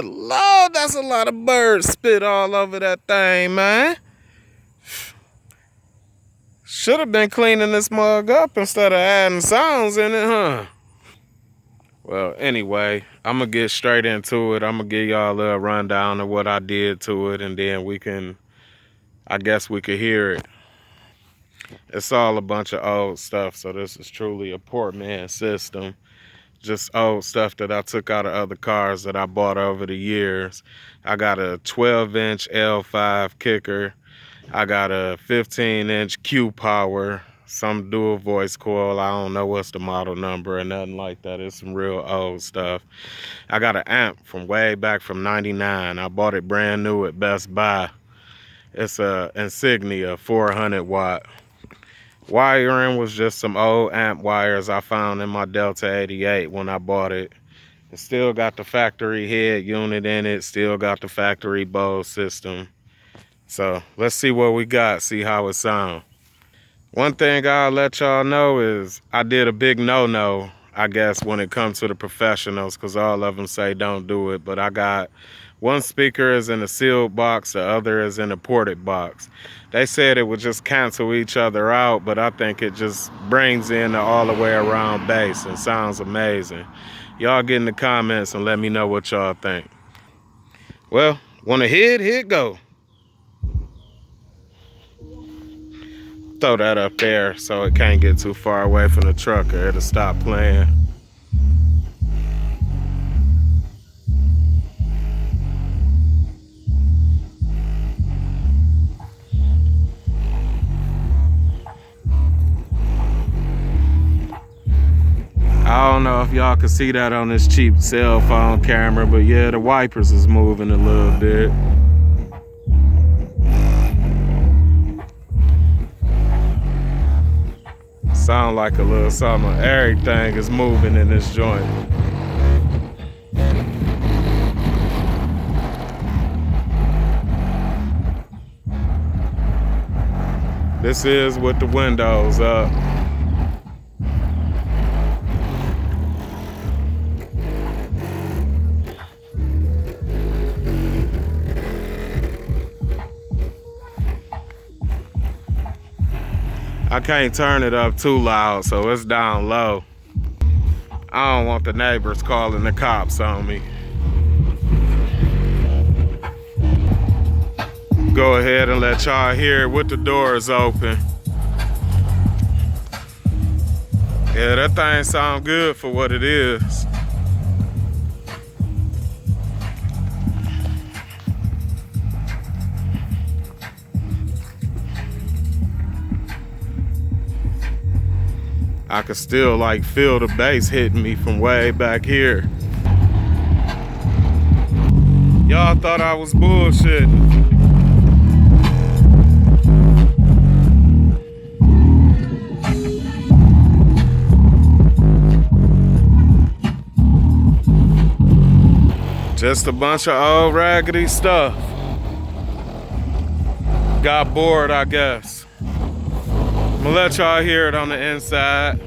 Good Lord, that's a lot of bird spit all over that thing, man. Should have been cleaning this mug up instead of adding sounds in it, huh? Well, anyway, I'm going to get straight into it. I'm going to give y'all a little rundown of what I did to it, and then I guess we could hear it. It's all a bunch of old stuff, so this is truly a poor man's system. Just old stuff that I took out of other cars that I bought over the years. I got a 12-inch L5 kicker. I got a 15-inch Q power, some dual voice coil. I don't know what's the model number or nothing like that. It's some real old stuff. I got an amp from way back from '99. I bought it brand new at Best Buy. It's a Insignia 400 watt. Wiring was just some old amp wires I found in my Delta 88 when I bought it. It still got the factory head unit in it, still got the factory Bose system. So let's see what we got, see how it sounds. One thing I'll let y'all know is I did a big no-no, I guess, when it comes to the professionals, because all of them say don't do it. But I got one speaker is in a sealed box, the other is in a ported box. They said it would just cancel each other out, but I think it just brings in the all the way around bass and sounds amazing. Y'all get in the comments and let me know what y'all think. Well, wanna hit? Here it go. Throw that up there so it can't get too far away from the truck or it'll stop playing. I don't know if y'all can see that on this cheap cell phone camera, but yeah, the wipers is moving a little bit. Sound like a little something. Everything is moving in this joint. This is with the windows up. I can't turn it up too loud, so it's down low. I don't want the neighbors calling the cops on me. Go ahead and let y'all hear it with the doors open. Yeah, that thing sound good for what it is. I could still like feel the bass hitting me from way back here. Y'all thought I was bullshitting. Just a bunch of old raggedy stuff. Got bored, I guess. I'm gonna let y'all hear it on the inside.